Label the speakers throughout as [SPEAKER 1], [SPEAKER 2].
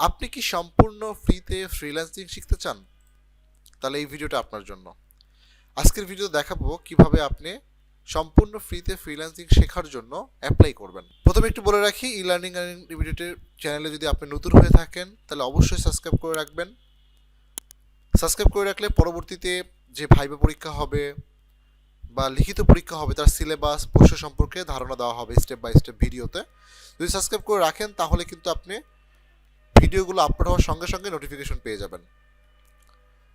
[SPEAKER 1] আপনি কি সম্পূর্ণ ফ্রিতে ফ্রিল্যান্সিং শিখতে চান? তাহলে এই ভিডিওটা আপনার জন্য। আজকের ভিডিও দেখাবো কিভাবে আপনি সম্পূর্ণ ফ্রিতে ফ্রিল্যান্সিং শেখার জন্য অ্যাপ্লাই করবেন। প্রথমে একটু বলে রাখি, ই লার্নিং অ্যান্ড লিমিটেড চ্যানেলে যদি আপনি নতুন হয়ে থাকেন তাহলে অবশ্যই সাবস্ক্রাইব করে রাখবেন। সাবস্ক্রাইব করে রাখলে পরবর্তীতে যে ভাইবা পরীক্ষা হবে বা লিখিত পরীক্ষা হবে তার সিলেবাস প্রশ্ন সম্পর্কে ধারণা দেওয়া হবে স্টেপ বাই স্টেপ ভিডিওতে। যদি সাবস্ক্রাইব করে রাখেন তাহলে কিন্তু আপনি ভিডিওগুলো আপলোড হওয়ার সঙ্গে সঙ্গে নোটিফিকেশন পেয়ে যাবেন,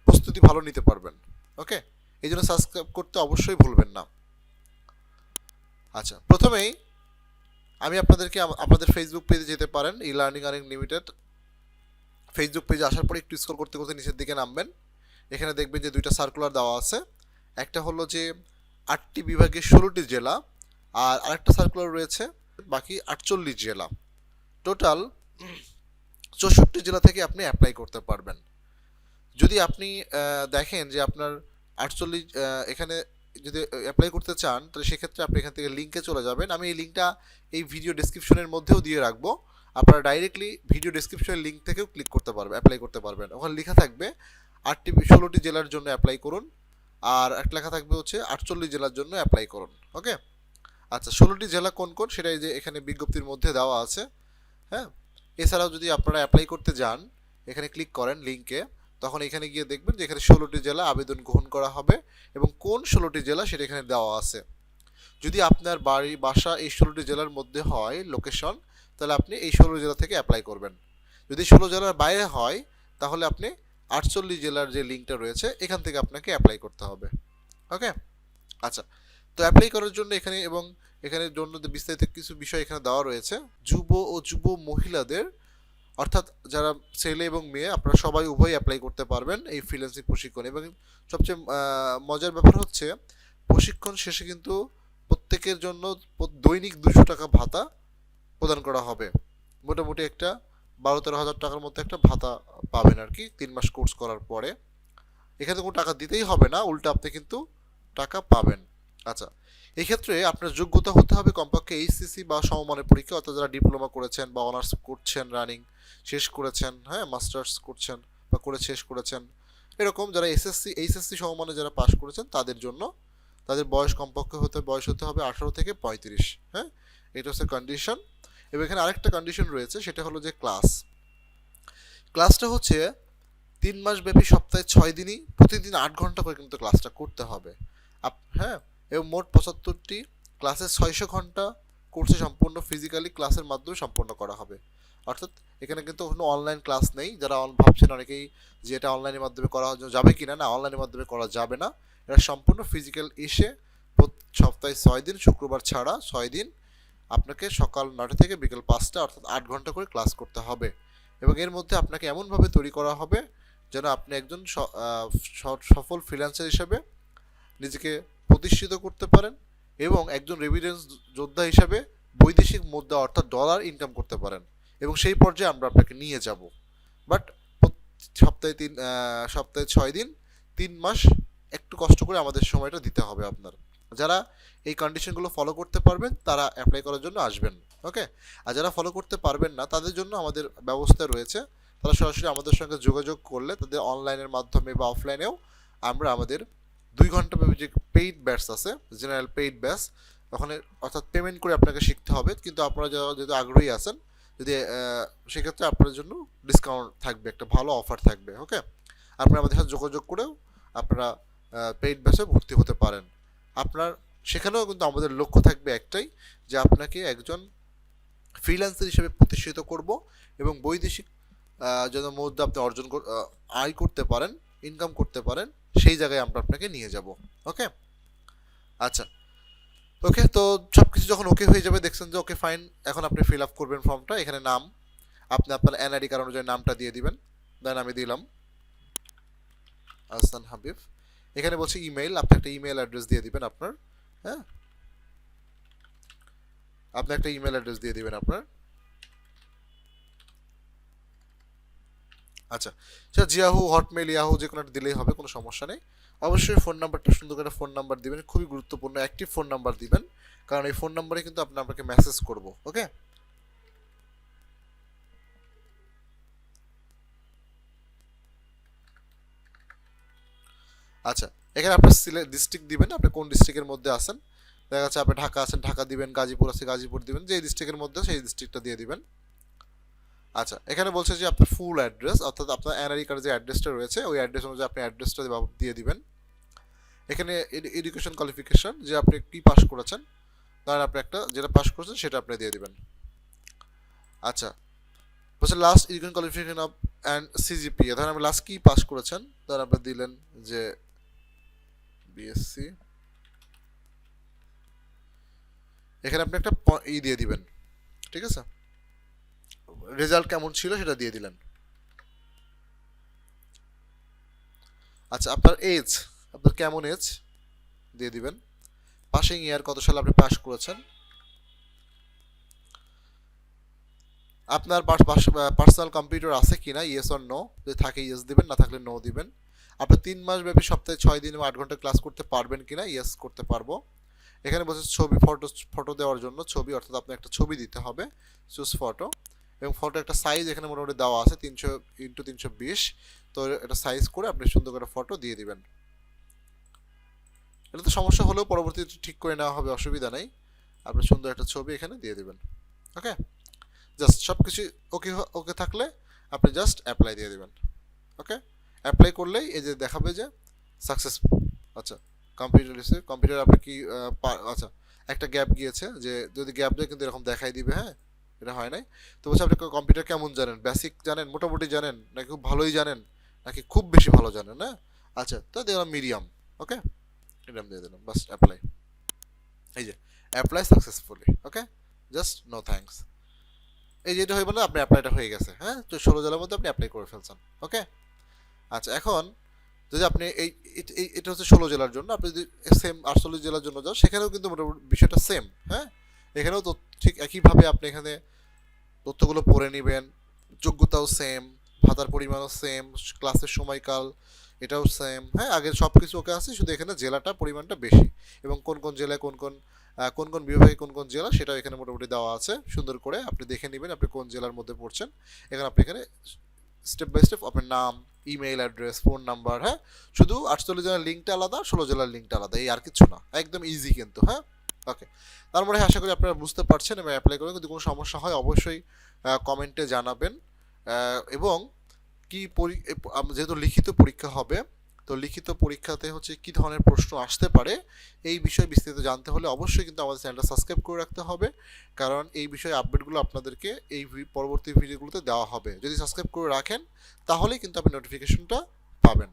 [SPEAKER 1] প্রস্তুতি ভালো নিতে পারবেন। ওকে, এই জন্য সাবস্ক্রাইব করতে অবশ্যই ভুলবেন না। আচ্ছা, প্রথমেই আমি আপনাদেরকে আপনাদের ফেসবুক পেজে যেতে পারেন। E learning earning limited Facebook পেজে আসার পরে একটু স্ক্রল করতে করতে নিচের দিকে নামবেন। এখানে দেখবেন যে দুইটা সার্কুলার দেওয়া আছে। একটা হলো যে 8টি বিভাগের 16টি জেলা, আর আরেকটা সার্কুলার রয়েছে বাকি 48 জেলা। টোটাল 64 জেলা থেকে আপনি অ্যাপ্লাই করতে পারবেন। যদি আপনি দেখেন যে আপনার 48 এখানে যদি অ্যাপ্লাই করতে চান তাহলে সেক্ষেত্রে আপনি এখান থেকে লিঙ্কে চলে যাবেন। আমি এই লিঙ্কটা এই ভিডিও ডেসক্রিপশনের মধ্যেও দিয়ে রাখবো। আপনারা ডাইরেক্টলি ভিডিও ডেসক্রিপশনের লিঙ্ক থেকেও ক্লিক করতে পারবেন, অ্যাপ্লাই করতে পারবেন। ওখানে লেখা থাকবে 16টি জেলার জন্য অ্যাপ্লাই করুন, আর একটা লেখা থাকবে হচ্ছে 48 জেলার জন্য অ্যাপ্লাই করুন। ওকে, আচ্ছা, 16টি জেলা কোন কোন সেটাই যে এখানে বিজ্ঞপ্তির মধ্যে দেওয়া আছে। হ্যাঁ, এছাড়াও যদি আপনারা অ্যাপ্লাই করতে যান, এখানে ক্লিক করেন লিঙ্কে, তখন এখানে গিয়ে দেখবেন যে এখানে 16টি জেলা আবেদন গ্রহণ করা হবে এবং কোন 16টি জেলা সেটা এখানে দেওয়া আছে। যদি আপনার বাসা এই 16টি জেলার মধ্যে হয় লোকেশন, তাহলে আপনি এই 16 জেলা থেকে অ্যাপ্লাই করবেন। যদি 16 জেলার বাইরে হয় তাহলে আপনি 48 জেলার যে লিঙ্কটা রয়েছে এখান থেকে আপনাকে অ্যাপ্লাই করতে হবে। ওকে, আচ্ছা, তো অ্যাপ্লাই করার জন্য এখানে এবং এখানের জন্য বিস্তারিত কিছু বিষয় এখানে দেওয়া রয়েছে। যুব ও যুব মহিলাদের, অর্থাৎ যারা ছেলে এবং মেয়ে, আপনারা সবাই উভয় অ্যাপ্লাই করতে পারবেন এই ফ্রিল্যান্সিং প্রশিক্ষণ। এবং সবচেয়ে মজার ব্যাপার হচ্ছে প্রশিক্ষণ শেষে কিন্তু প্রত্যেকের জন্য দৈনিক 200 টাকা ভাতা প্রদান করা হবে। মোটামুটি একটা 12-13 হাজার টাকার মতো একটা ভাতা পাবেন আর কি 3 মাস কোর্স করার পরে। এখানে কোনো টাকা দিতেই হবে না, উল্টা আপনি কিন্তু টাকা পাবেন। আচ্ছা, এই ক্ষেত্রে আপনার যোগ্যতা হতে হবে কমপক্ষে এইচএসসি বা সমমানের পরীক্ষা, অর্থাৎ যারা ডিপ্লোমা করেছেন বা অনার্স করছেন, রানিং শেষ করেছেন, হ্যাঁ, মাস্টার্স করছেন বা করে শেষ করেছেন, এরকম যারা এইচএসসি সমমানে যারা পাশ করেছেন তাদের জন্য তাদের বয়স হতে হবে 18 থেকে 35। হ্যাঁ, এটা হচ্ছে কন্ডিশন। এবং এখানে আরেকটা কন্ডিশন রয়েছে, সেটা হলো যে ক্লাসটা হচ্ছে 3 মাস ব্যাপী, সপ্তাহে 6 দিনই, প্রতিদিন 8 ঘন্টা করে কিন্তু ক্লাসটা করতে হবে। হ্যাঁ, এবং মোট 75টি ক্লাসে 600 ঘন্টা কোর্সে সম্পূর্ণ ফিজিক্যালি ক্লাসের মাধ্যমে সম্পন্ন করা হবে। অর্থাৎ এখানে কিন্তু কোনো অনলাইন ক্লাস নেই। যারা ভাবছেন অনেকেই যে এটা অনলাইনের মাধ্যমে করা যাবে কি না, না, অনলাইনের মাধ্যমে করা যাবে না। এটা সম্পূর্ণ ফিজিক্যাল এসে সপ্তাহে 6 দিন, শুক্রবার ছাড়া 6 দিন আপনাকে সকাল 9টা থেকে বিকেল 5টা, অর্থাৎ 8 ঘন্টা করে ক্লাস করতে হবে। এবং এর মধ্যে আপনাকে এমনভাবে তৈরি করা হবে যেন আপনি একজন সফল ফ্রিল্যান্সার হিসেবে নিজেকে প্রতিষ্ঠিত করতে পারেন এবং একজন রেমিটেন্স যোদ্ধা হিসাবে বৈদেশিক মুদ্রা অর্থাৎ ডলার ইনকাম করতে পারেন। এবং সেই পর্যায়ে আমরা আপনাকে নিয়ে যাব। বাট সপ্তাহে 6 দিন, 3 মাস একটু কষ্ট করে আমাদের সময়টা দিতে হবে আপনার। যারা এই কন্ডিশনগুলো ফলো করতে পারবেন তারা অ্যাপ্লাই করার জন্য আসবেন। ওকে, আর যারা ফলো করতে পারবেন না তাদের জন্য আমাদের ব্যবস্থা রয়েছে। তারা সরাসরি আমাদের সঙ্গে যোগাযোগ করলে তাদের অনলাইনের মাধ্যমে বা অফলাইনেও আমরা আমাদের 2 ঘন্টা ব্যাপী যে পেইড ব্যাচ আছে, জেনারেল পেইড ব্যাচ, ওখানে অর্থাৎ পেমেন্ট করে আপনাকে শিখতে হবে। কিন্তু আপনারা যদি আগ্রহী আছেন, যদি সেক্ষেত্রে আপনার জন্য ডিসকাউন্ট থাকবে, একটা ভালো অফার থাকবে। ওকে, আপনারা আমাদের সাথে যোগাযোগ করেও আপনারা পেইড ব্যাচে ভর্তি হতে পারেন। আপনার সেখানেও কিন্তু আমাদের লক্ষ্য থাকবে একটাই, যে আপনাকে একজন ফ্রিল্যান্সার হিসেবে প্রতিষ্ঠিত করব এবং বৈদেশিক যেন মুদ্রা আপনি আয় করতে পারেন, ইনকাম করতে পারেন, সেই জায়গায় আমরা আপনাকে নিয়ে যাব। ওকে, আচ্ছা, ওকে, তো সব কিছু যখন ওকে হয়ে যাবে, দেখছেন যে ওকে ফাইন, এখন আপনি ফিল আপ করবেন ফর্মটা। এখানে নাম, আপনি আপনার এনআইডি কার্ড অনুযায়ী নামটা দিয়ে দিবেন। দেন আমি দিলাম আহসান হাবিব। এখানে বলছি ইমেইল, আপনি একটা ইমেইল অ্যাড্রেস দিয়ে দিবেন আপনার। হ্যাঁ, আপনি একটা ইমেল অ্যাড্রেস দিয়ে দিবেন আপনার। আচ্ছা, সেটা জিয়াহু, হটমেইল, ইয়াহু যে কোনো একটা দিলেই হবে, কোনো সমস্যা নেই। অবশ্যই ফোন নাম্বারটা সুন্দর করে ফোন নাম্বার দিবেন, খুবই গুরুত্বপূর্ণ, অ্যাক্টিভ ফোন নাম্বার দিবেন, কারণ এই ফোন নাম্বারে কিন্তু আপনাকে মেসেজ করব। ওকে, আচ্ছা, এখানে আপনার ডিস্ট্রিক্ট দিবেন, আপনি কোন ডিস্ট্রিক্টের মধ্যে আছেন। দেখা যাচ্ছে আপনি ঢাকা আছেন, ঢাকা দিবেন, গাজীপুর আছে গাজীপুর দিবেন, যে ডিস্ট্রিক্টের মধ্যে সেই ডিস্ট্রিক্টটা দিয়ে দিবেন। আচ্ছা, এখানে বলছে যে আপনার ফুল অ্যাড্রেস, অর্থাৎ আপনার এনআরই কার্ডে যে অ্যাড্রেসটা রয়েছে ওই অ্যাড্রেস অনুযায়ী আপনি অ্যাড্রেসটা দিয়ে দিবেন। এখানে এডুকেশন কোয়ালিফিকেশন, যে আপনি কি পাস করেছেন, ধরেন আপনি একটা যেটা পাস করেছেন সেটা আপনি দিয়ে দিবেন। আচ্ছা, বলছে last education qualification of and CGPA, ধরেন আপনি লাস্ট কি পাস করেছেন, ধরেন আপনি দিলেন যে বিএসসি। এখানে আপনি একটা দিয়ে দিবেন, ঠিক আছে, রেজাল্ট কেমন ছিল সেটা দিয়ে দিলেন। আচ্ছা, আপনার এজ, আপনার কেমন এজ দিয়ে দিবেন। পাসিং ইয়ার কত সালে আপনি পাস করেছেন। আপনার পার্সোনাল কম্পিউটার আছে কিনা, ইয়েস অর নো, যদি থাকে ইয়েস দিবেন, না থাকলে নো দিবেন। আপনি 3 মাস ব্যাপী সপ্তাহে 6 দিন এবং 8 ঘন্টা ক্লাস করতে পারবেন কিনা, ইয়েস করতে পারবো। এখানে বলছে ছবি, ফটো দেওয়ার জন্য ছবি, অর্থাৎ আপনি একটা ছবি দিতে হবে, চুজ ফটো, এবং ফটো একটা সাইজ এখানে মোটামুটি দেওয়া আছে 300x320। তো এটা সাইজ করে আপনি সুন্দর করে ফটো দিয়ে দিবেন। এটা তো সমস্যা হলেও পরবর্তীতে ঠিক করে নেওয়া হবে, অসুবিধা নেই। আপনি সুন্দর একটা ছবি এখানে দিয়ে দিবেন। ওকে, জাস্ট সব কিছু ওকে ওকে থাকলে আপনি জাস্ট অ্যাপ্লাই দিয়ে দিবেন। ওকে, অ্যাপ্লাই করলেই এই যে দেখাবে যে সাকসেসফুল। আচ্ছা, কম্পিউটার আপনি কি আচ্ছা, একটা গ্যাপ গিয়েছে, যে যদি গ্যাপ দেয় কিন্তু এরকম দেখাই দিবে, হ্যাঁ, এটা হয় নাই। তো বলছে আপনি কম্পিউটার কেমন জানেন, বেসিক জানেন, মোটামুটি জানেন, নাকি খুব ভালোই জানেন, নাকি খুব বেশি ভালো জানেন, না? আচ্ছা, তো দিলাম মিডিয়াম। ওকে, মিডিয়াম দিয়ে দিলাম, বাস অ্যাপ্লাই। এই যে অ্যাপ্লাই সাকসেসফুলি। ওকে, জাস্ট নো থ্যাঙ্কস। এই যেটা হয়ে বলে আপনি অ্যাপ্লাইটা হয়ে গেছে, হ্যাঁ, তো 16 জেলার মধ্যে আপনি অ্যাপ্লাই করে ফেলছেন। ওকে, আচ্ছা, এখন যদি আপনি এটা হচ্ছে 16 জেলার জন্য, আপনি যদি সেম 48 জেলার জন্য যান সেখানেও কিন্তু মোটামুটি বিষয়টা সেম, হ্যাঁ, এখানেও তো ঠিক একইভাবে আপনি এখানে তথ্যগুলো পড়ে নেবেন, যোগ্যতাও সেম, ভাতার পরিমাণও সেম, ক্লাসের সময়কাল এটাও সেম, হ্যাঁ, আগের সব কিছু ওকে আছে, শুধু এখানে জেলাটা পরিমাণটা বেশি, এবং কোন কোন জেলায় কোন কোন বিভাগে কোন কোন জেলা সেটাও এখানে মোটামুটি দেওয়া আছে, সুন্দর করে আপনি দেখে নেবেন আপনি কোন জেলার মধ্যে পড়ছেন। এখানে আপনি এখানে স্টেপ বাই স্টেপ আপনার নাম, ইমেইল অ্যাড্রেস, ফোন নাম্বার, হ্যাঁ, শুধু 48 জেলার লিঙ্কটা আলাদা, 16 জেলার লিঙ্কটা আলাদা, এই আর কিছু না, একদম ইজি কিন্তু, হ্যাঁ। ওকে, তারপরে আশা করি আপনারা বুঝতে পারছেন এবং অ্যাপ্লাই করেন। যদি কোনো সমস্যা হয় অবশ্যই কমেন্টে জানাবেন। এবং কি যেহেতু লিখিত পরীক্ষা হবে, তো লিখিত পরীক্ষাতে হচ্ছে কী ধরনের প্রশ্ন আসতে পারে এই বিষয়ে বিস্তারিত জানতে হলে অবশ্যই কিন্তু আমাদের চ্যানেলটা সাবস্ক্রাইব করে রাখতে হবে, কারণ এই বিষয়ে আপডেটগুলো আপনাদেরকে এই পরবর্তী ভিডিওগুলোতে দেওয়া হবে। যদি সাবস্ক্রাইব করে রাখেন তাহলেই কিন্তু আপনি নোটিফিকেশনটা পাবেন।